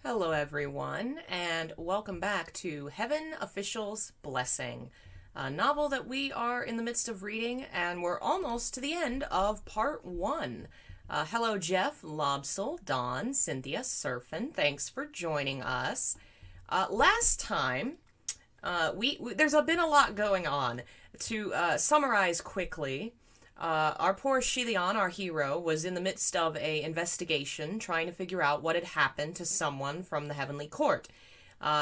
Hello, everyone, and welcome back to Heaven Official's Blessing, a novel that we are in the midst of reading, and we're almost to the end of part one. Hello, Jeff, Lobsel, Dawn, Cynthia, Surfin. Thanks for joining us. Last time, there's been a lot going on. To summarize quickly, our poor Shilian, our hero, was in the midst of a investigation trying to figure out what had happened to someone from the Heavenly Court.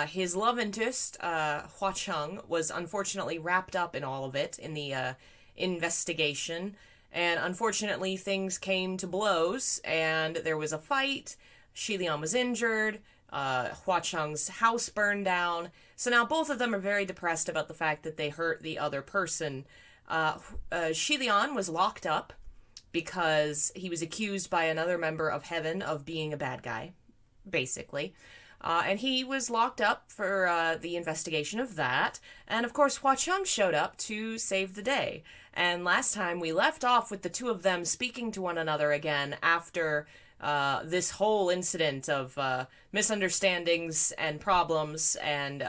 His love interest, Hua Cheng, was unfortunately wrapped up in all of it in the investigation, and unfortunately things came to blows, and there was a fight. Shilian was injured. Hua Cheng's house burned down. So now both of them are very depressed about the fact that they hurt the other person. Shilian was locked up because he was accused by another member of Heaven of being a bad guy, basically. And he was locked up for the investigation of that. And of course, Hua Cheng showed up to save the day. And last time we left off with the two of them speaking to one another again after this whole incident of misunderstandings and problems and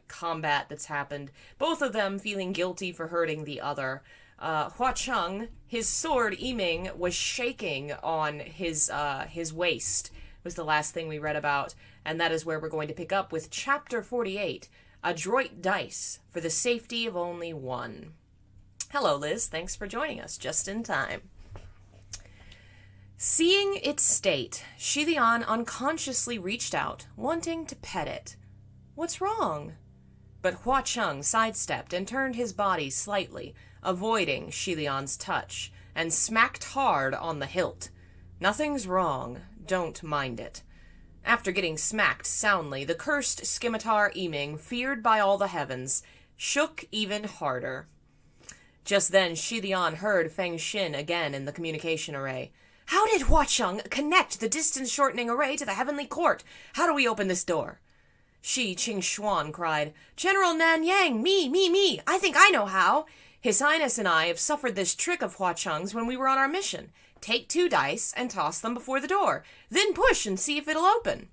combat that's happened. Both of them feeling guilty for hurting the other. Hua Cheng, his sword, Yiming, was shaking on his waist, was the last thing we read about. And that is where we're going to pick up with Chapter 48, Adroit Dice for the Safety of Only One. Hello, Liz. Thanks for joining us just in time. Seeing its state, Shilian unconsciously reached out, wanting to pet it. What's wrong? But Hua Cheng sidestepped and turned his body slightly, avoiding Shilian's touch, and smacked hard on the hilt. Nothing's wrong. Don't mind it. After getting smacked soundly, the cursed scimitar Yiming, feared by all the heavens, shook even harder. Just then, Shilian heard Feng Xin again in the communication array. How did Hua Cheng connect the distance-shortening array to the Heavenly Court? How do we open this door? Shi Qingxuan cried, General Nan Yang, me, I think I know how. His Highness and I have suffered this trick of Hua Cheng's when we were on our mission. Take 2 dice and toss them before the door, then push and see if it'll open.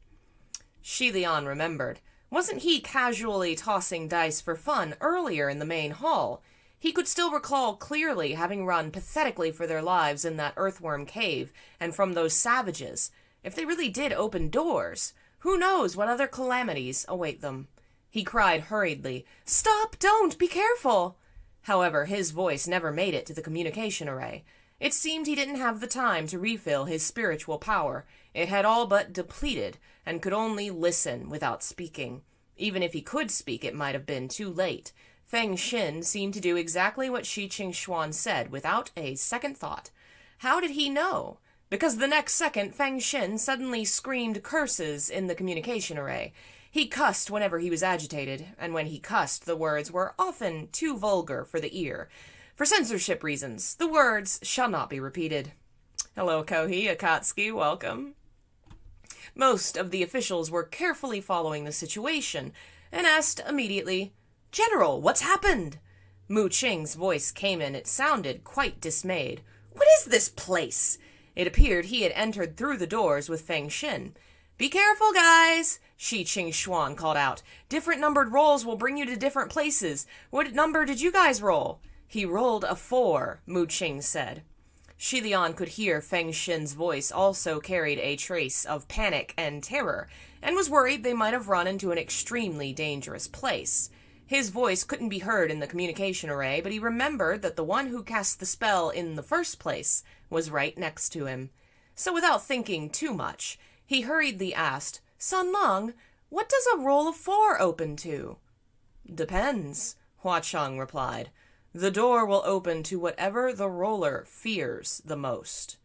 Shilian remembered. Wasn't he casually tossing dice for fun earlier in the main hall? He could still recall clearly having run pathetically for their lives in that earthworm cave, and from those savages. If they really did open doors, who knows what other calamities await them? He cried hurriedly, Stop! Don't! Be careful! However, his voice never made it to the communication array. It seemed he didn't have the time to refill his spiritual power. It had all but depleted, and could only listen without speaking. Even if he could speak, it might have been too late. Feng Xin seemed to do exactly what Shi Qingxuan said, without a second thought. How did he know? Because the next second, Feng Xin suddenly screamed curses in the communication array. He cussed whenever he was agitated, and when he cussed, the words were often too vulgar for the ear. For censorship reasons, the words shall not be repeated. Hello, Kohi Akatsuki, welcome. Most of the officials were carefully following the situation, and asked immediately, General, what's happened? Mu Qing's voice came in. It sounded quite dismayed. What is this place? It appeared he had entered through the doors with Feng Xin. Be careful, guys, Shi Qingxuan called out. Different numbered rolls will bring you to different places. What number did you guys roll? He rolled a 4, Mu Qing said. Shilian could hear Feng Xin's voice also carried a trace of panic and terror, and was worried they might have run into an extremely dangerous place. His voice couldn't be heard in the communication array, but he remembered that the one who cast the spell in the first place was right next to him. So without thinking too much, he hurriedly asked, Sun Lung, what does a roll of 4 open to? Depends, Hua Cheng replied. The door will open to whatever the roller fears the most.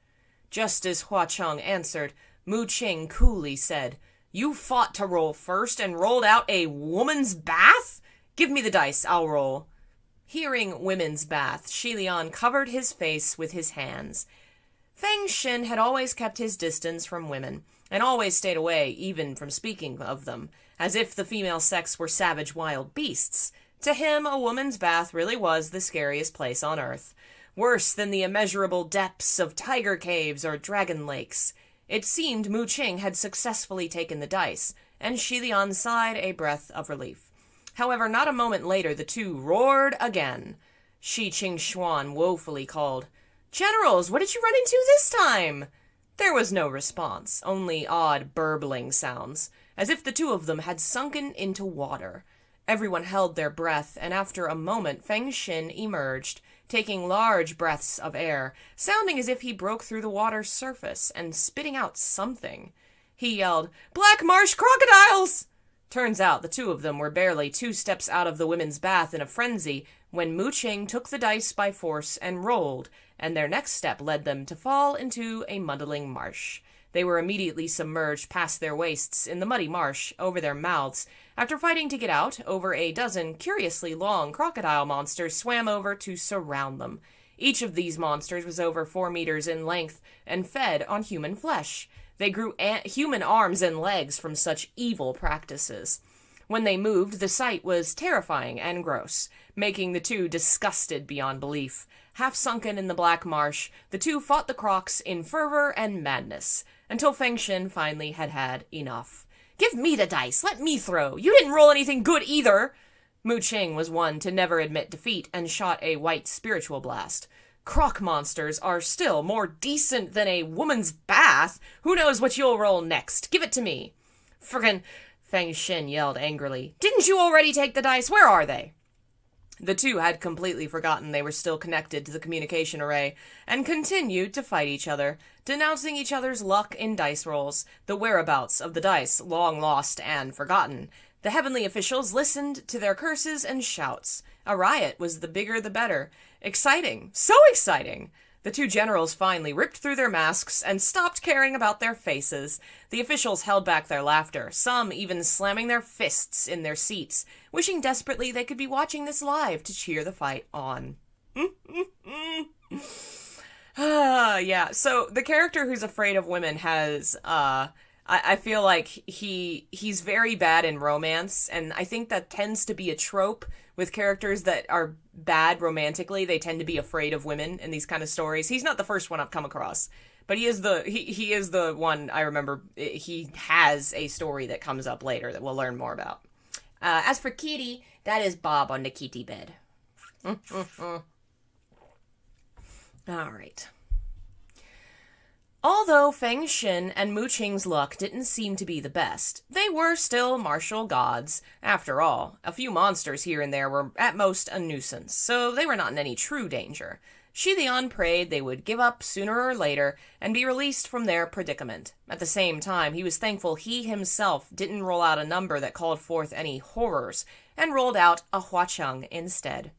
Just as Hua Cheng answered, Mu Qing coolly said, You fought to roll first and rolled out a woman's bath? Give me the dice, I'll roll. Hearing women's bath, Shilian covered his face with his hands. Feng Xin had always kept his distance from women, and always stayed away even from speaking of them, as if the female sex were savage wild beasts. To him, a woman's bath really was the scariest place on earth. Worse than the immeasurable depths of tiger caves or dragon lakes. It seemed Mu Qing had successfully taken the dice, and Shi Lian sighed a breath of relief. However, not a moment later, the two roared again. Shi Qing Xuan woefully called, "Generals, what did you run into this time?" There was no response, only odd burbling sounds, as if the two of them had sunken into water. Everyone held their breath, and after a moment Feng Xin emerged, taking large breaths of air, sounding as if he broke through the water's surface, and spitting out something. He yelled, "Black marsh crocodiles!" Turns out the two of them were barely 2 steps out of the women's bath in a frenzy when Mu Qing took the dice by force and rolled, and their next step led them to fall into a muddling marsh. They were immediately submerged past their waists in the muddy marsh over their mouths. After fighting to get out, over a dozen curiously long crocodile monsters swam over to surround them. Each of these monsters was over 4 meters in length and fed on human flesh. They grew human arms and legs from such evil practices. When they moved, the sight was terrifying and gross, making the two disgusted beyond belief. Half sunken in the black marsh, the two fought the crocs in fervor and madness, until Feng Xin finally had had enough. "Give me the dice! Let me throw! You didn't roll anything good either!" Mu Qing was one to never admit defeat and shot a white spiritual blast. "Croc monsters are still more decent than a woman's bath! Who knows what you'll roll next? Give it to me!" "Frickin'!" Feng Xin yelled angrily. "Didn't you already take the dice? Where are they?" The two had completely forgotten they were still connected to the communication array, and continued to fight each other, denouncing each other's luck in dice rolls, the whereabouts of the dice long lost and forgotten. The heavenly officials listened to their curses and shouts. A riot was the bigger the better. Exciting. So exciting! The two generals finally ripped through their masks and stopped caring about their faces. The officials held back their laughter, some even slamming their fists in their seats, wishing desperately they could be watching this live to cheer the fight on. Yeah, so the character who's afraid of women has, I feel like he's very bad in romance, and I think that tends to be a trope with characters that are bad romantically. They tend to be afraid of women in these kind of stories. He's not the first one I've come across, but he is the one I remember. He has a story that comes up later that we'll learn more about. As for Kitty, that is Bob on the kitty bed. All right. Although Feng Xin and Mu Qing's luck didn't seem to be the best, they were still martial gods. After all, a few monsters here and there were at most a nuisance, so they were not in any true danger. Shi Lian prayed they would give up sooner or later and be released from their predicament. At the same time, he was thankful he himself didn't roll out a number that called forth any horrors, and rolled out a huacheng instead.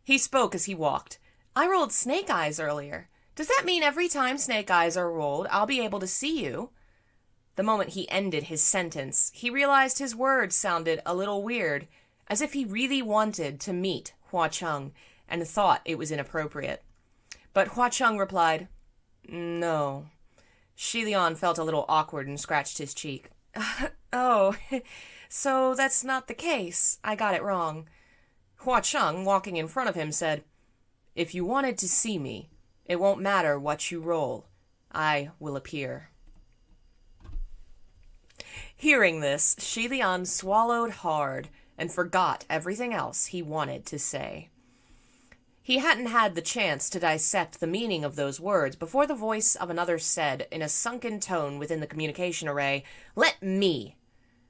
He spoke as he walked. "I rolled snake eyes earlier. Does that mean every time snake eyes are rolled, I'll be able to see you?" The moment he ended his sentence, he realized his words sounded a little weird, as if he really wanted to meet huacheng and thought it was inappropriate. But huacheng replied, "No." Shi Lian felt a little awkward and scratched his cheek. "Oh, so that's not the case. I got it wrong." Huacheng, walking in front of him, said, "If you wanted to see me, it won't matter what you roll. I will appear." Hearing this, Shi Lian swallowed hard and forgot everything else he wanted to say. He hadn't had the chance to dissect the meaning of those words before the voice of another said, in a sunken tone within the communication array, "Let me."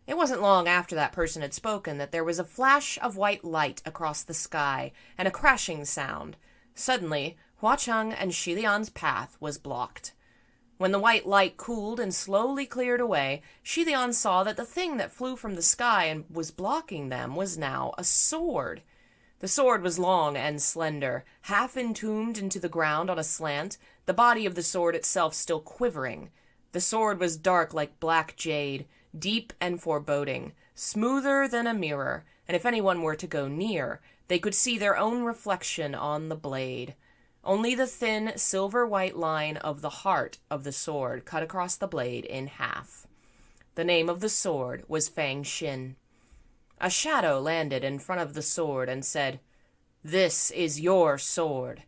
It wasn't long after that person had spoken that there was a flash of white light across the sky and a crashing sound. Suddenly, huacheng and Shi Lian's path was blocked. When the white light cooled and slowly cleared away, Shi Lian saw that the thing that flew from the sky and was blocking them was now a sword. The sword was long and slender, half entombed into the ground on a slant, the body of the sword itself still quivering. The sword was dark like black jade, deep and foreboding, smoother than a mirror, and if anyone were to go near, they could see their own reflection on the blade. Only the thin, silver-white line of the heart of the sword cut across the blade in half. The name of the sword was Feng Xin. A shadow landed in front of the sword and said, "This is your sword."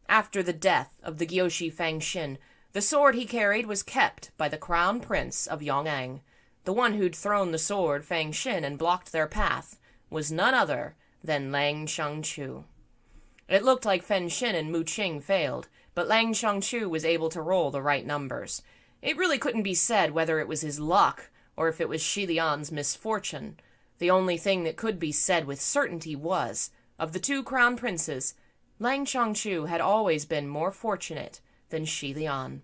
After the death of the Gyoshi Feng Xin, The sword he carried was kept by the crown prince of Yong'an. The one who'd thrown the sword Fang Xin and blocked their path was none other than Lang Shangchu. It looked like Feng Xin and Mu Qing failed, but Lang Shangchu was able to roll the right numbers. It really couldn't be said whether it was his luck or if it was Shi Lian's misfortune. The only thing that could be said with certainty was, of the two crown princes, Lang Shangchu had always been more fortunate than Shi Lian.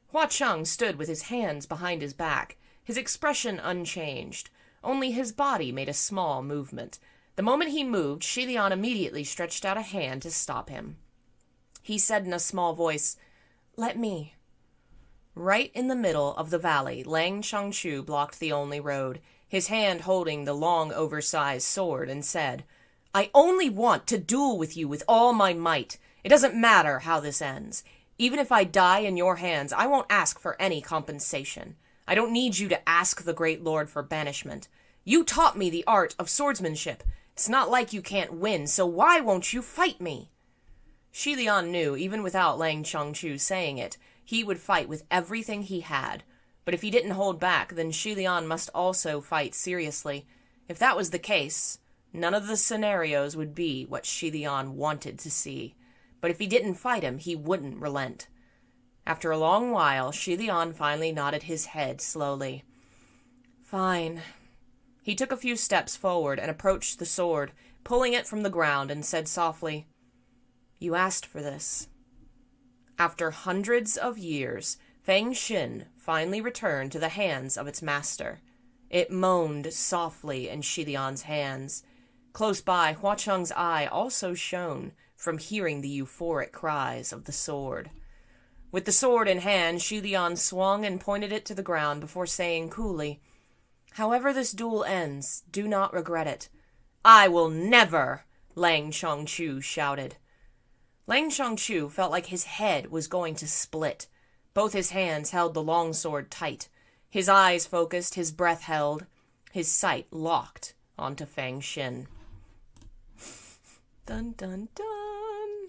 Hua Cheng stood with his hands behind his back, his expression unchanged. Only his body made a small movement. The moment he moved, Shi Lian immediately stretched out a hand to stop him. He said in a small voice, "Let me." Right in the middle of the valley, Lang Shangchu blocked the only road, his hand holding the long, oversized sword, and said, "I only want to duel with you with all my might. It doesn't matter how this ends. Even if I die in your hands, I won't ask for any compensation. I don't need you to ask the Great Lord for banishment. You taught me the art of swordsmanship. It's not like you can't win, so why won't you fight me?" Shi Lian knew, even without Lang Shangchu saying it, he would fight with everything he had. But if he didn't hold back, then Shi Lian must also fight seriously. If that was the case, none of the scenarios would be what Shi Lian wanted to see. But if he didn't fight him, he wouldn't relent. After a long while, Shi Lian finally nodded his head slowly. "Fine." He took a few steps forward and approached the sword, pulling it from the ground, and said softly, "You asked for this." After hundreds of years, Fang Xin finally returned to the hands of its master. It moaned softly in Shi Lian's hands. Close by, Hua Cheng's eye also shone from hearing the euphoric cries of the sword. With the sword in hand, Shi Lian swung and pointed it to the ground before saying coolly, "However this duel ends, do not regret it." "I will never!" Lang Shangchu shouted. Lang Shangchu felt like his head was going to split. Both his hands held the longsword tight. His eyes focused, his breath held, his sight locked onto Fang Xin. Dun dun dun.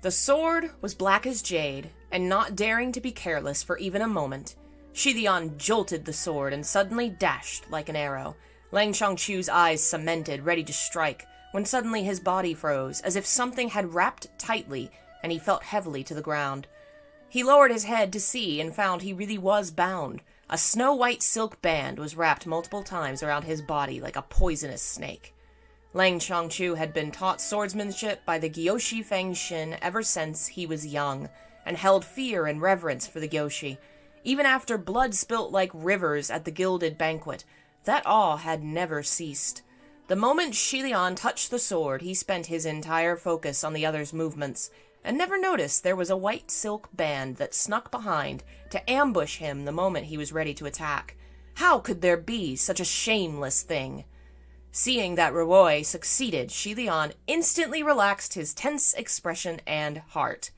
The sword was black as jade, and not daring to be careless for even a moment, Shi Lian jolted the sword and suddenly dashed like an arrow. Lang Shangchu's eyes cemented, ready to strike, when suddenly his body froze, as if something had wrapped tightly, and he fell heavily to the ground. He lowered his head to see and found he really was bound. A snow-white silk band was wrapped multiple times around his body like a poisonous snake. Lang Shangchu had been taught swordsmanship by the Gyoshi Fang Xin ever since he was young, and held fear and reverence for the Gyoshi. Even after blood spilt like rivers at the gilded banquet, that awe had never ceased. The moment Shi Lian touched the sword, he spent his entire focus on the other's movements, and never noticed there was a white silk band that snuck behind to ambush him the moment he was ready to attack. How could there be such a shameless thing? Seeing that Ruoy succeeded, Shi Lian instantly relaxed his tense expression and heart.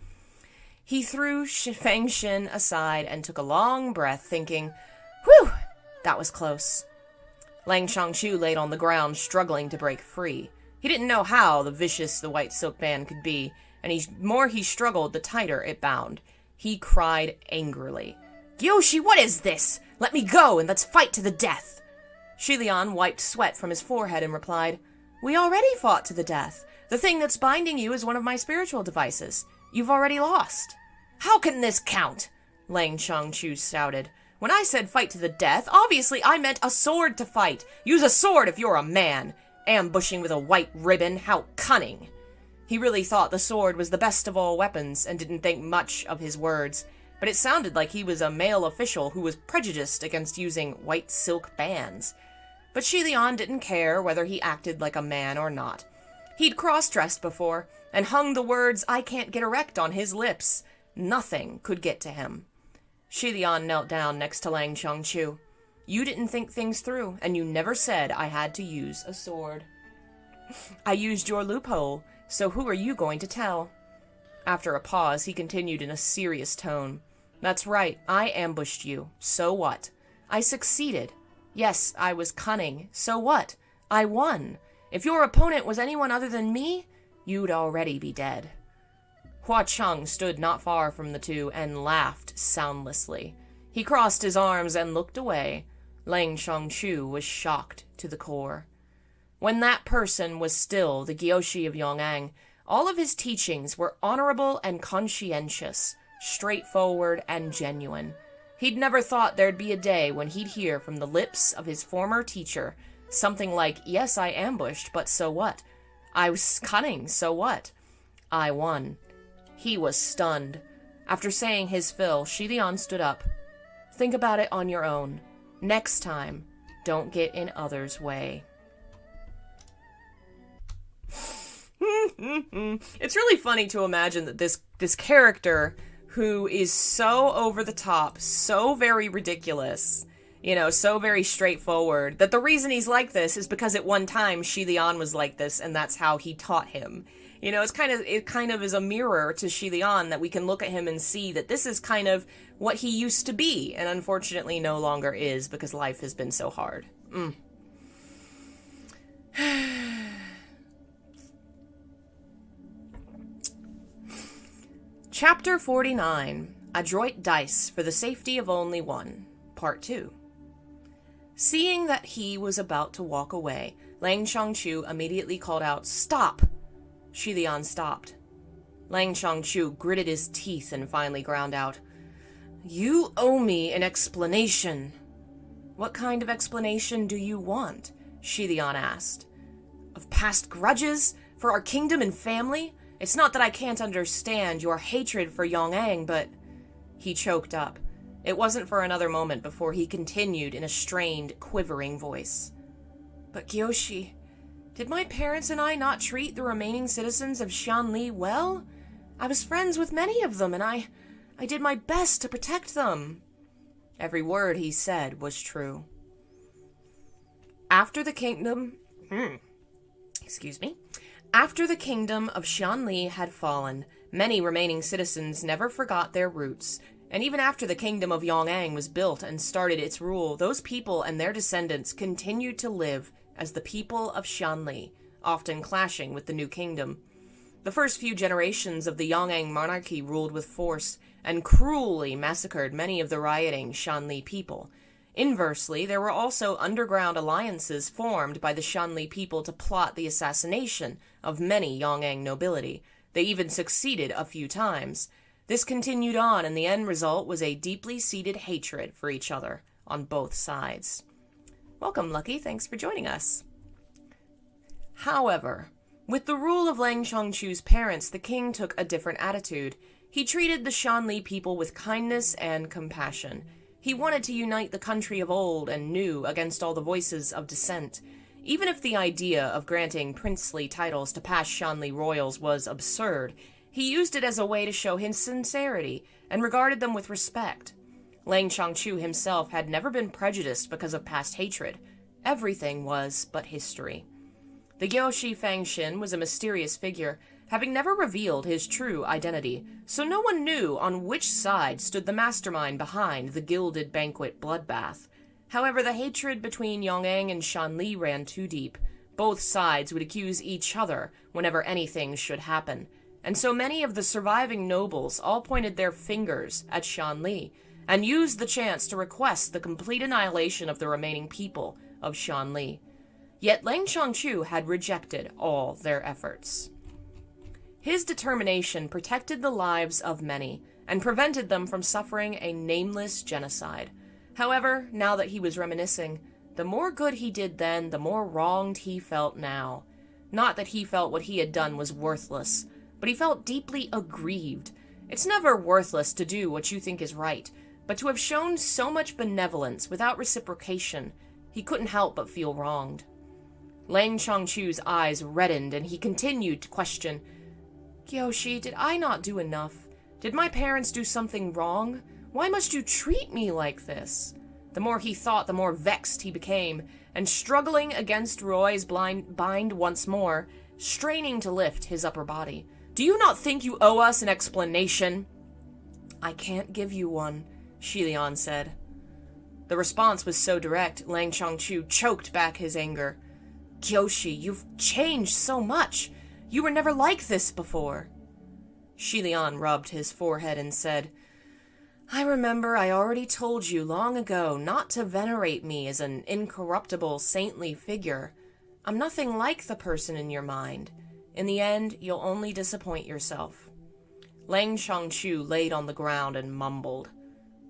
He threw Fang Xin aside and took a long breath, thinking, "Whew, that was close." Lang Shangchu laid on the ground, struggling to break free. He didn't know how vicious the white silk band could be, and the more he struggled, the tighter it bound. He cried angrily, "Gyoshi, what is this? Let me go and let's fight to the death." Shi Lian wiped sweat from his forehead and replied, "We already fought to the death. The thing that's binding you is one of my spiritual devices. You've already lost." "How can this count?" Lang Shangchu shouted. "When I said fight to the death, obviously I meant a sword to fight. Use a sword if you're a man. Ambushing with a white ribbon, how cunning." He really thought the sword was the best of all weapons and didn't think much of his words, but it sounded like he was a male official who was prejudiced against using white silk bands. But Shi Lian didn't care whether he acted like a man or not. He'd cross-dressed before, and hung the words "I can't get erect" on his lips. Nothing could get to him. Shi Lian knelt down next to Lang Shangchu. "You didn't think things through, and you never said I had to use a sword. I used your loophole, so who are you going to tell?" After a pause, he continued in a serious tone. "That's right, I ambushed you. So what? I succeeded. Yes, I was cunning. So what? I won. If your opponent was anyone other than me, you'd already be dead. Hua Cheng stood not far from the two and laughed soundlessly. He crossed his arms and looked away. Lang Chongchu was shocked to the core. When that person was still the Gyoshi of Yong'an, all of his teachings were honorable and conscientious, straightforward and genuine. He'd never thought there'd be a day when he'd hear from the lips of his former teacher something like, "Yes, I ambushed, but so what? I was cunning, so what? I won." He was stunned. After saying his fill, Shi Lian stood up. "Think about it on your own. Next time, don't get in others' way." It's really funny to imagine that this character who is so over the top, so very ridiculous, so very straightforward, that the reason he's like this is because at one time Shi Lian was like this, and that's how he taught him. It kind of is a mirror to Shi Lian that we can look at him and see that this is kind of what he used to be, and unfortunately no longer is because life has been so hard. Chapter 49, Adroit Dice for the Safety of Only One, Part 2. Seeing that he was about to walk away, Lang Chongchu immediately called out, "Stop!" Shi Lian stopped. Lang Chongchu gritted his teeth and finally ground out, "You owe me an explanation." "What kind of explanation do you want?" Shi Lian asked. "Of past grudges? For our kingdom and family? It's not that I can't understand your hatred for Yong'an, but..." He choked up. It wasn't for another moment before he continued in a strained, quivering voice. "But Gyoshi, did my parents and I not treat the remaining citizens of Xianli well? I was friends with many of them, and I did my best to protect them." Every word he said was true. After the kingdom of Xianli had fallen, many remaining citizens never forgot their roots, and even after the kingdom of Yong'an was built and started its rule, those people and their descendants continued to live as the people of Xianli, often clashing with the new kingdom. The first few generations of the Yong'an monarchy ruled with force and cruelly massacred many of the rioting Xianli people. Inversely, there were also underground alliances formed by the Xianli people to plot the assassination of many Yong'an nobility. They even succeeded a few times. This continued on, and the end result was a deeply seated hatred for each other on both sides. Welcome, Lucky. Thanks for joining us. However, with the rule of Lang Chongchu's parents, the king took a different attitude. He treated the Xianli people with kindness and compassion. He wanted to unite the country of old and new against all the voices of dissent. Even if the idea of granting princely titles to past Xianli royals was absurd, he used it as a way to show his sincerity and regarded them with respect. Lang Chongchu himself had never been prejudiced because of past hatred. Everything was but history. The Gyoshi Fangxin was a mysterious figure, having never revealed his true identity, so no one knew on which side stood the mastermind behind the gilded banquet bloodbath. However, the hatred between Yong'an and Xianli ran too deep. Both sides would accuse each other whenever anything should happen, and so many of the surviving nobles all pointed their fingers at Xianli, and used the chance to request the complete annihilation of the remaining people of Xianli. Yet Lang Chongchu had rejected all their efforts. His determination protected the lives of many, and prevented them from suffering a nameless genocide. However, now that he was reminiscing, the more good he did then, the more wronged he felt now. Not that he felt what he had done was worthless, but he felt deeply aggrieved. It's never worthless to do what you think is right, but to have shown so much benevolence without reciprocation, he couldn't help but feel wronged. Lang Chongchu's eyes reddened, and he continued to question, "Gyoshi, did I not do enough? Did my parents do something wrong? Why must you treat me like this?" The more he thought, the more vexed he became, and struggling against Roy's bind once more, straining to lift his upper body. "Do you not think you owe us an explanation?" "I can't give you one," Shi Lian said. The response was so direct, Lang Chongchu choked back his anger. Kyoshi, you've changed so much. You were never like this before. Shi Lian rubbed his forehead and said, I remember I already told you long ago not to venerate me as an incorruptible, saintly figure. I'm nothing like the person in your mind. In the end, you'll only disappoint yourself. Lang Shangchu laid on the ground and mumbled,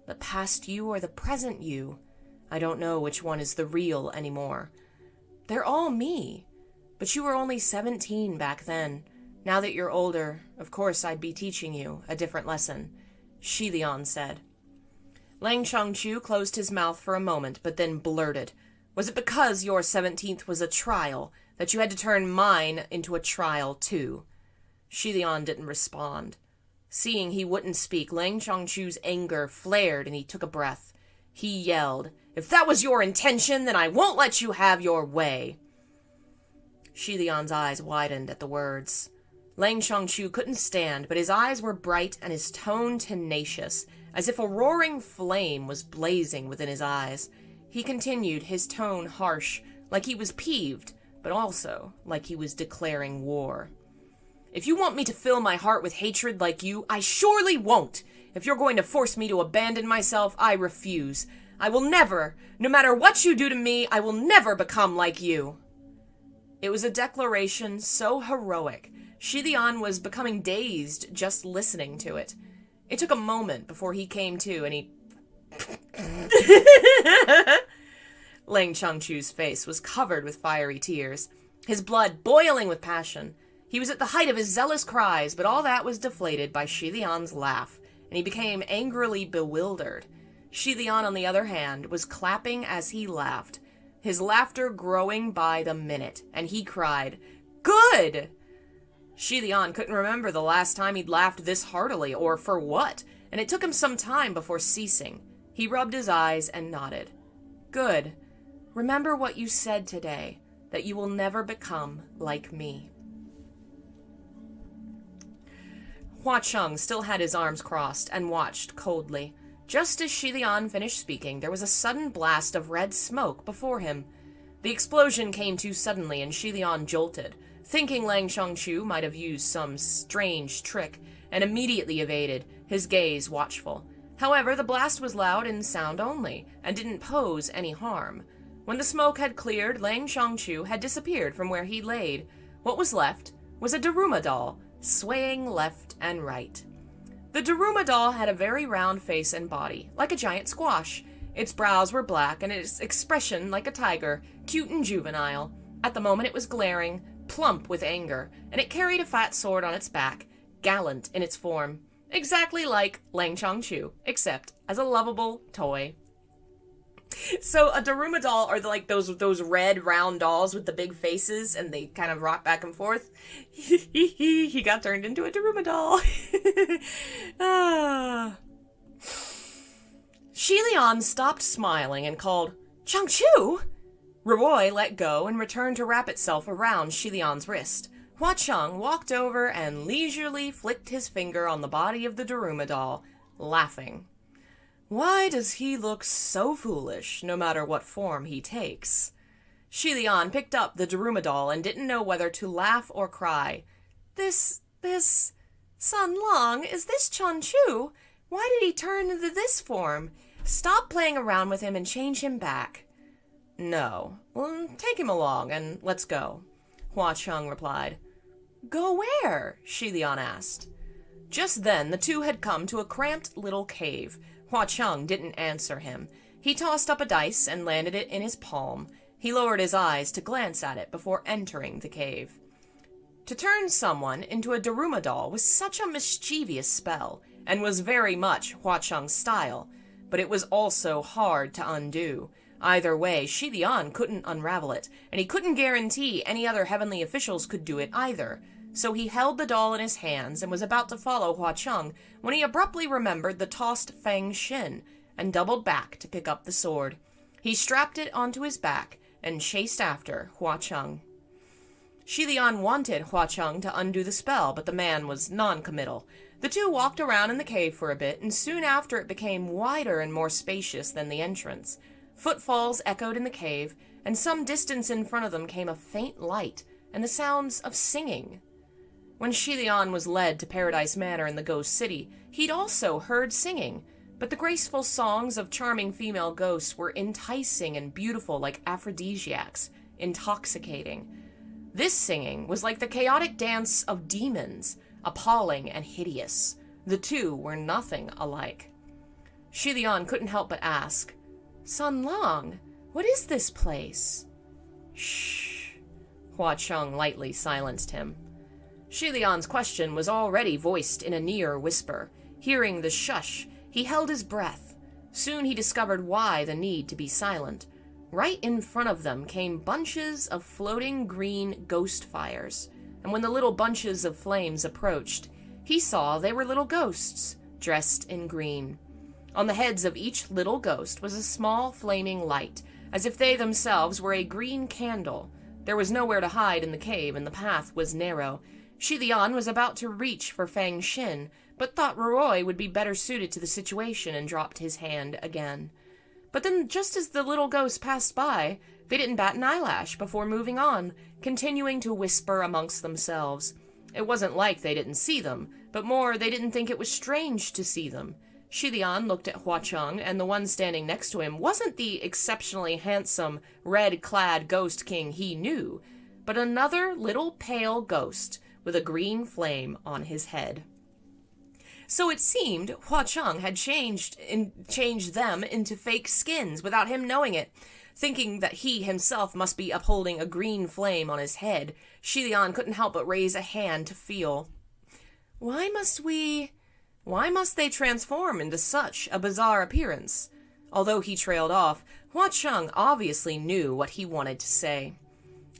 The past you or the present you? I don't know which one is the real anymore. They're all me. But you were only 17 back then. Now that you're older, of course I'd be teaching you a different lesson, Shi Lian said. Lang Shangchu closed his mouth for a moment, but then blurted, Was it because your 17th was a trial that you had to turn mine into a trial too? Shi Lian didn't respond. Seeing he wouldn't speak, Lang Shangchu's anger flared and he took a breath. He yelled, If that was your intention, then I won't let you have your way. Shi Lian's eyes widened at the words. Lang Shangchu couldn't stand, but his eyes were bright and his tone tenacious, as if a roaring flame was blazing within his eyes. He continued, his tone harsh, like he was peeved, but also like he was declaring war. If you want me to fill my heart with hatred like you, I surely won't. If you're going to force me to abandon myself, I refuse. I will never, no matter what you do to me, I will never become like you. It was a declaration so heroic, Shi Lian was becoming dazed just listening to it. It took a moment before he came to, and he... Lang Shangchu's face was covered with fiery tears, his blood boiling with passion. He was at the height of his zealous cries, but all that was deflated by Shi Lian's laugh, and he became angrily bewildered. Shi Lian, on the other hand, was clapping as he laughed, his laughter growing by the minute, and he cried, Good! Shi Lian couldn't remember the last time he'd laughed this heartily, or for what, and it took him some time before ceasing. He rubbed his eyes and nodded. Good. Remember what you said today, that you will never become like me. Hua Cheng still had his arms crossed and watched coldly. Just as Shi Lian finished speaking, there was a sudden blast of red smoke before him. The explosion came too suddenly, and Shi Lian jolted, thinking Lang Shangchu might have used some strange trick, and immediately evaded, his gaze watchful. However, the blast was loud in sound only, and didn't pose any harm. When the smoke had cleared, Lang Shangchu had disappeared from where he laid. What was left was a Daruma doll, swaying left and right. The Daruma doll had a very round face and body, like a giant squash. Its brows were black, and its expression like a tiger, cute and juvenile. At the moment it was glaring, plump with anger, and it carried a fat sword on its back, gallant in its form, exactly like Lang Shangchu, except as a lovable toy. So a Daruma doll are like those red round dolls with the big faces, and they kind of rock back and forth. He got turned into a Daruma doll. Shi Lian stopped smiling and called, Shangchu! Ruoi let go and returned to wrap itself around Shi Lian's wrist. Hua Cheng walked over and leisurely flicked his finger on the body of the Daruma doll, laughing. Why does he look so foolish, no matter what form he takes? Shi Lian picked up the Daruma doll and didn't know whether to laugh or cry. This... San Long, is this Changchu? Why did he turn into this form? Stop playing around with him and change him back. No. Well, take him along and let's go, Hua Cheng replied. Go where? Shi Lian asked. Just then, the two had come to a cramped little cave. Hua Cheng didn't answer him. He tossed up a dice and landed it in his palm. He lowered his eyes to glance at it before entering the cave. To turn someone into a Daruma doll was such a mischievous spell, and was very much Hua Cheng's style, but it was also hard to undo. Either way, Shi Lian couldn't unravel it, and he couldn't guarantee any other heavenly officials could do it either. So he held the doll in his hands and was about to follow Hua Cheng when he abruptly remembered the tossed Fang Xin and doubled back to pick up the sword. He strapped it onto his back and chased after Hua Cheng. Shi Lian wanted Hua Cheng to undo the spell, but the man was non-committal. The two walked around in the cave for a bit, and soon after it became wider and more spacious than the entrance. Footfalls echoed in the cave, and some distance in front of them came a faint light and the sounds of singing. When Shilian was led to Paradise Manor in the Ghost City, he'd also heard singing, but the graceful songs of charming female ghosts were enticing and beautiful like aphrodisiacs, intoxicating. This singing was like the chaotic dance of demons, appalling and hideous. The two were nothing alike. Shilian couldn't help but ask, "Sun Long, what is this place?" "Shh." Hua Cheng lightly silenced him. Shilian's question was already voiced in a near whisper. Hearing the shush, he held his breath. Soon he discovered why the need to be silent. Right in front of them came bunches of floating green ghost fires, and when the little bunches of flames approached, he saw they were little ghosts, dressed in green. On the heads of each little ghost was a small flaming light, as if they themselves were a green candle. There was nowhere to hide in the cave, and the path was narrow. Shilian was about to reach for Fang Xin, but thought Roroi would be better suited to the situation and dropped his hand again. But then, just as the little ghosts passed by, they didn't bat an eyelash before moving on, continuing to whisper amongst themselves. It wasn't like they didn't see them, but more they didn't think it was strange to see them. Shilian looked at Hua Cheng, and the one standing next to him wasn't the exceptionally handsome, red-clad ghost king he knew, but another little pale ghost with a green flame on his head. So it seemed Hua Cheng had changed them into fake skins without him knowing it. Thinking that he himself must be upholding a green flame on his head, Shilian couldn't help but raise a hand to feel. Why must they transform into such a bizarre appearance? Although he trailed off, Hua Cheng obviously knew what he wanted to say.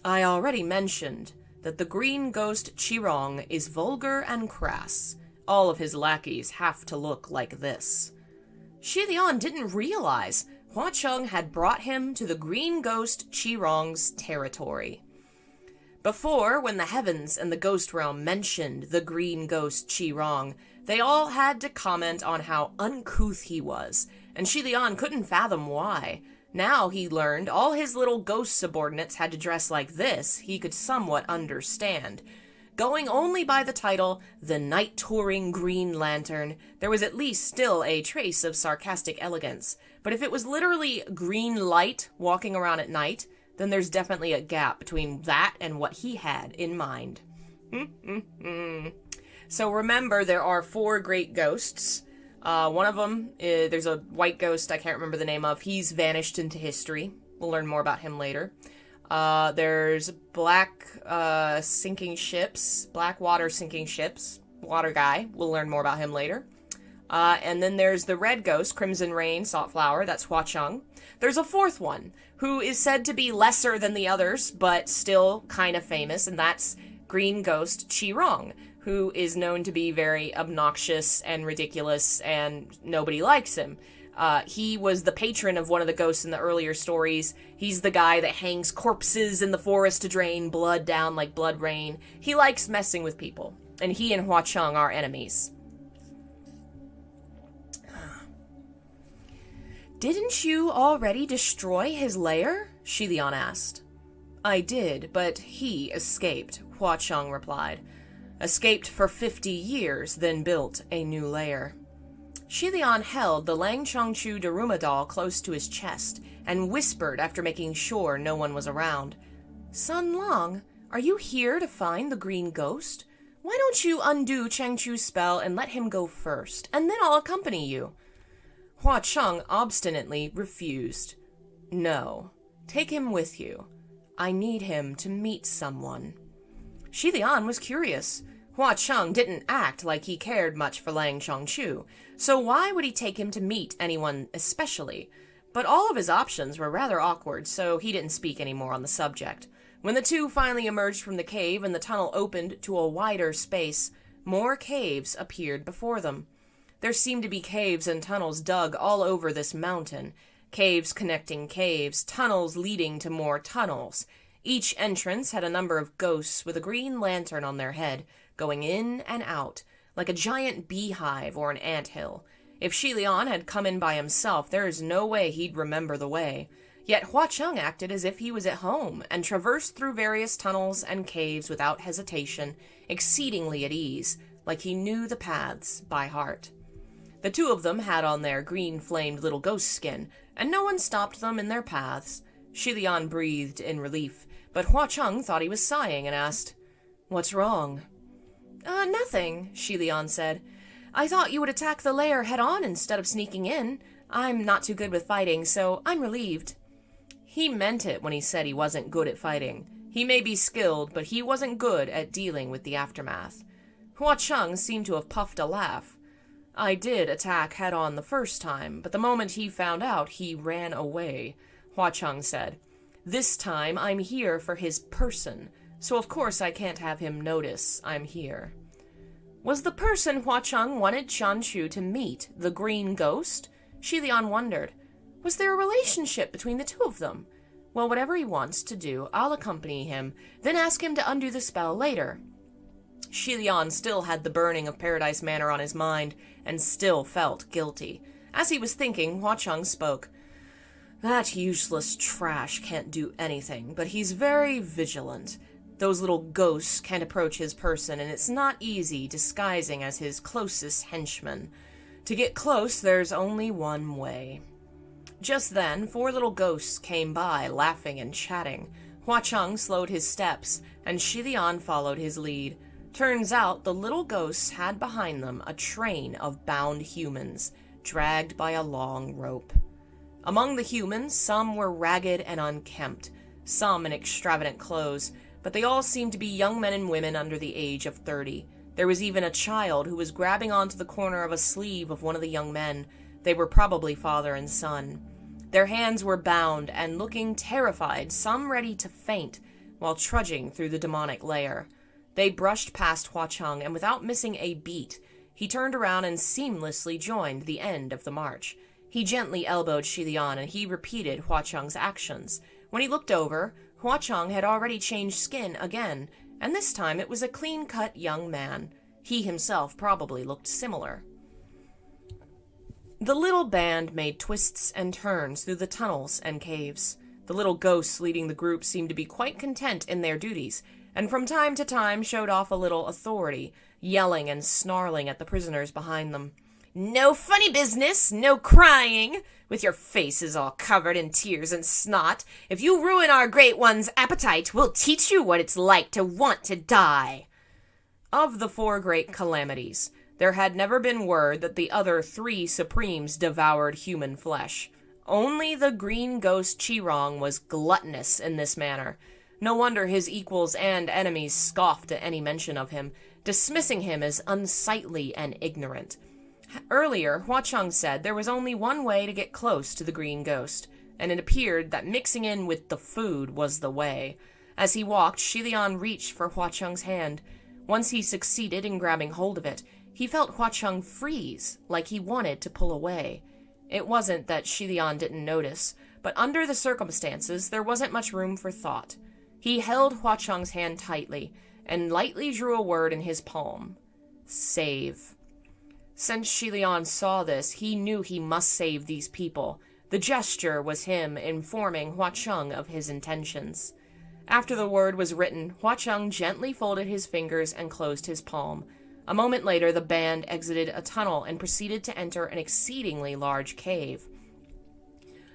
I already mentioned that the green ghost Qirong is vulgar and crass. All of his lackeys have to look like this. Shilian didn't realize Hua Cheng had brought him to the green ghost Qirong's territory. Before, when the heavens and the ghost realm mentioned the green ghost Qirong, they all had to comment on how uncouth he was, and Shilian couldn't fathom why. Now he learned all his little ghost subordinates had to dress like this, he could somewhat understand. Going only by the title, the Night-Touring Green Lantern, there was at least still a trace of sarcastic elegance. But if it was literally green light walking around at night, then there's definitely a gap between that and what he had in mind. So remember, there are 4 great ghosts. One of them, there's a white ghost I can't remember the name of. He's vanished into history. We'll learn more about him later. There's black sinking ships, black water sinking ships, water guy. We'll learn more about him later. And then there's the red ghost, Crimson Rain, Saltflower, that's Hua Cheng. There's a 4th one, who is said to be lesser than the others, but still kind of famous, and that's green ghost Qirong, who is known to be very obnoxious and ridiculous, and nobody likes him. He was the patron of one of the ghosts in the earlier stories. He's the guy that hangs corpses in the forest to drain blood down like blood rain. He likes messing with people, and he and Hua Cheng are enemies. Didn't you already destroy his lair? Shilian asked. I did, but he escaped, Hua Cheng replied. Escaped for 50 years, then built a new lair. Shilian held the Lang Chongchu Daruma doll close to his chest and whispered after making sure no one was around. Sun Long, are you here to find the green ghost? Why don't you undo Changchu's spell and let him go first, and then I'll accompany you. Hua Cheng obstinately refused. No, take him with you. I need him to meet someone. Shilian was curious. Hua Cheng didn't act like he cared much for Lang Chongchu, so why would he take him to meet anyone especially? But all of his options were rather awkward, so he didn't speak any more on the subject. When the two finally emerged from the cave and the tunnel opened to a wider space, more caves appeared before them. There seemed to be caves and tunnels dug all over this mountain. Caves connecting caves, tunnels leading to more tunnels. Each entrance had a number of ghosts with a green lantern on their head, going in and out, like a giant beehive or an anthill. If Shilian had come in by himself, there is no way he'd remember the way. Yet Hua Cheng acted as if he was at home, and traversed through various tunnels and caves without hesitation, exceedingly at ease, like he knew the paths by heart. The two of them had on their green-flamed little ghost skin, and no one stopped them in their paths. Shi Lian breathed in relief, but Hua Cheng thought he was sighing and asked, "What's wrong?" Nothing," Shi Lian said. "I thought you would attack the lair head-on instead of sneaking in. I'm not too good with fighting, so I'm relieved." He meant it when he said he wasn't good at fighting. He may be skilled, but he wasn't good at dealing with the aftermath. Hua Cheng seemed to have puffed a laugh. "I did attack head-on the first time, but the moment he found out, he ran away," Hua Cheng said. "This time I'm here for his person, so of course I can't have him notice I'm here." Was the person Hua Cheng wanted Qianchu to meet the green ghost? Shi Lian wondered. Was there a relationship between the two of them? Well, whatever he wants to do, I'll accompany him, then ask him to undo the spell later. Shi Lian still had the burning of Paradise Manor on his mind, and still felt guilty. As he was thinking, Hua Cheng spoke. "That useless trash can't do anything, but he's very vigilant. Those little ghosts can't approach his person, and it's not easy disguising as his closest henchman. To get close, there's only one way." Just then, 4 little ghosts came by, laughing and chatting. Hua Cheng slowed his steps, and Shi Lian followed his lead. Turns out the little ghosts had behind them a train of bound humans, dragged by a long rope. Among the humans, some were ragged and unkempt, some in extravagant clothes, but they all seemed to be young men and women under the age of 30. There was even a child who was grabbing onto the corner of a sleeve of one of the young men. They were probably father and son. Their hands were bound and looking terrified, some ready to faint, while trudging through the demonic lair. They brushed past Hua Cheng, and without missing a beat, he turned around and seamlessly joined the end of the march. He gently elbowed Shi Lian, and he repeated Hua Cheng's actions. When he looked over, Hua Cheng had already changed skin again, and this time it was a clean-cut young man. He himself probably looked similar. The little band made twists and turns through the tunnels and caves. The little ghosts leading the group seemed to be quite content in their duties, and from time to time showed off a little authority, yelling and snarling at the prisoners behind them. "No funny business, no crying, with your faces all covered in tears and snot. If you ruin our great one's appetite, we'll teach you what it's like to want to die." Of the 4 great calamities, there had never been word that the other 3 supremes devoured human flesh. Only the green ghost Qirong was gluttonous in this manner. No wonder his equals and enemies scoffed at any mention of him, dismissing him as unsightly and ignorant. Earlier, Hua Cheng said there was only one way to get close to the green ghost, and it appeared that mixing in with the food was the way. As he walked, Shi Lian reached for Hua Cheng's hand. Once he succeeded in grabbing hold of it, he felt Hua Cheng freeze, like he wanted to pull away. It wasn't that Shi Lian didn't notice, but under the circumstances, there wasn't much room for thought. He held Hua Cheng's hand tightly, and lightly drew a word in his palm. Save. Since Shi Lian saw this, he knew he must save these people. The gesture was him informing Hua Cheng of his intentions. After the word was written, Hua Cheng gently folded his fingers and closed his palm. A moment later, the band exited a tunnel and proceeded to enter an exceedingly large cave.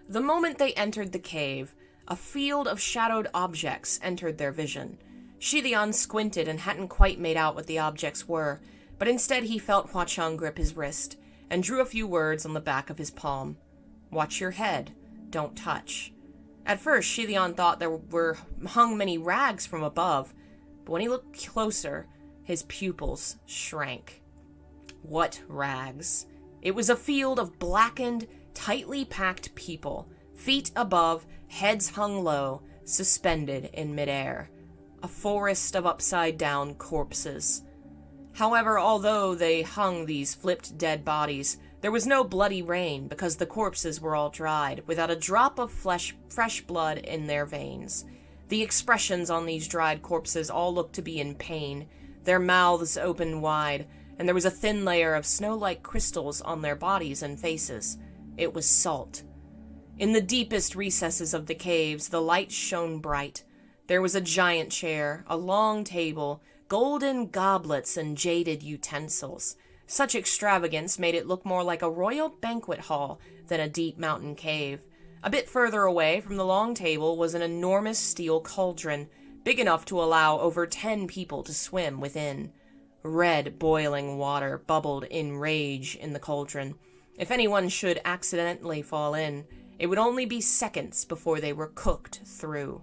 The moment they entered the cave, a field of shadowed objects entered their vision. Shi Lian squinted and hadn't quite made out what the objects were, but instead he felt Hua Cheng grip his wrist, and drew a few words on the back of his palm. "Watch your head. Don't touch." At first, Shi Lian thought there were hung many rags from above, but when he looked closer, his pupils shrank. What rags? It was a field of blackened, tightly packed people, feet above, heads hung low, suspended in midair. A forest of upside-down corpses. However, although they hung these flipped dead bodies, there was no bloody rain because the corpses were all dried, without a drop of fresh blood in their veins. The expressions on these dried corpses all looked to be in pain, their mouths open wide, and there was a thin layer of snow-like crystals on their bodies and faces. It was salt. In the deepest recesses of the caves, the light shone bright. There was a giant chair, a long table, golden goblets, and jaded utensils. Such extravagance made it look more like a royal banquet hall than a deep mountain cave. A bit further away from the long table was an enormous steel cauldron, big enough to allow over 10 people to swim within. Red, boiling water bubbled in rage in the cauldron. If anyone should accidentally fall in, it would only be seconds before they were cooked through.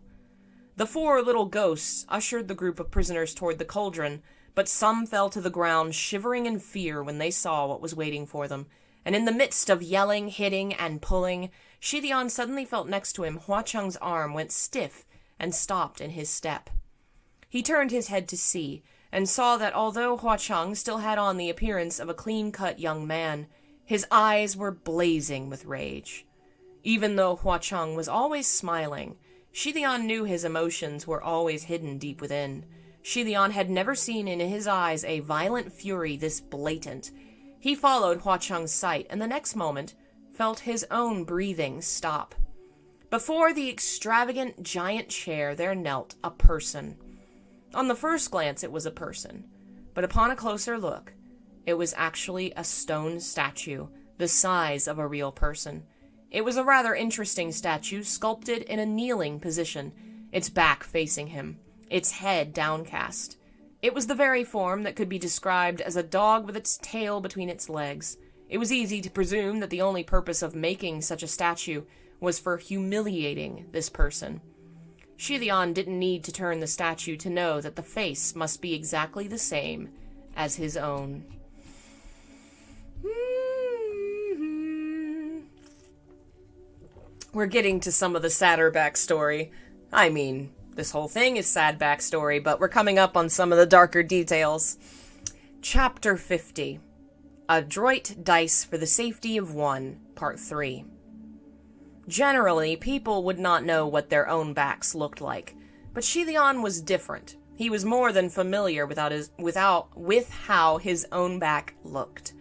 The 4 little ghosts ushered the group of prisoners toward the cauldron, but some fell to the ground shivering in fear when they saw what was waiting for them, and in the midst of yelling, hitting, and pulling, Shidion suddenly felt next to him Hua Cheng's arm went stiff and stopped in his step. He turned his head to see, and saw that although Hua Cheng still had on the appearance of a clean-cut young man, his eyes were blazing with rage. Even though Hua Cheng was always smiling, Shidion knew his emotions were always hidden deep within. Shidion had never seen in his eyes a violent fury this blatant. He followed Hua Cheng's sight, and the next moment felt his own breathing stop. Before the extravagant giant chair there knelt a person. On the first glance it was a person, but upon a closer look, it was actually a stone statue, the size of a real person. It was a rather interesting statue, sculpted in a kneeling position, its back facing him, its head downcast. It was the very form that could be described as a dog with its tail between its legs. It was easy to presume that the only purpose of making such a statue was for humiliating this person. Shidion didn't need to turn the statue to know that the face must be exactly the same as his own. We're getting to some of the sadder backstory. I mean, this whole thing is sad backstory, but we're coming up on some of the darker details. Chapter 50. Adroit Dice for the Safety of One, Part 3. Generally, people would not know what their own backs looked like, but Shidion was different. He was more than familiar with how his own back looked.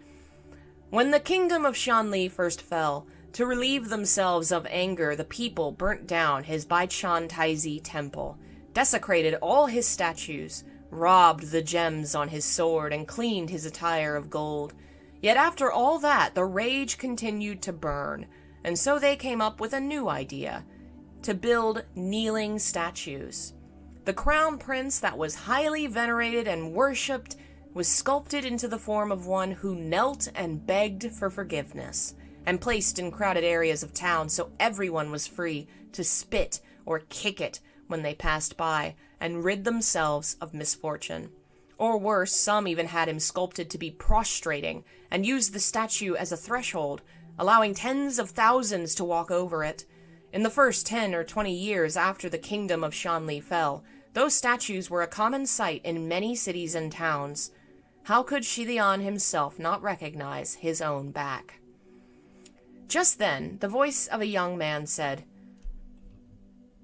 When the kingdom of Shanli first fell, to relieve themselves of anger, the people burnt down his Baichan Taizi temple, desecrated all his statues, robbed the gems on his sword, and cleaned his attire of gold. Yet after all that, the rage continued to burn, and so they came up with a new idea, to build kneeling statues. The crown prince that was highly venerated and worshipped was sculpted into the form of one who knelt and begged for forgiveness, and placed in crowded areas of town so everyone was free to spit or kick it when they passed by, and rid themselves of misfortune. Or worse, some even had him sculpted to be prostrating, and used the statue as a threshold, allowing tens of thousands to walk over it. In the first 10 or 20 years after the kingdom of Shanli fell, those statues were a common sight in many cities and towns. How could Shidion himself not recognize his own back? Just then, the voice of a young man said,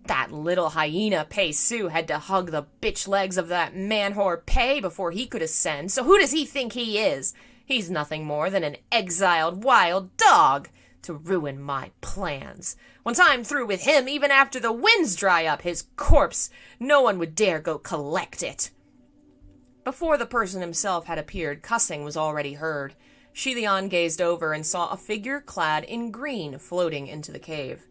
"That little hyena Pei Su had to hug the bitch legs of that man-whore Pei before he could ascend, so who does he think he is? He's nothing more than an exiled wild dog to ruin my plans. Once I'm through with him, even after the winds dry up his corpse, no one would dare go collect it." Before the person himself had appeared, cussing was already heard. Shidion gazed over and saw a figure clad in green floating into the cave.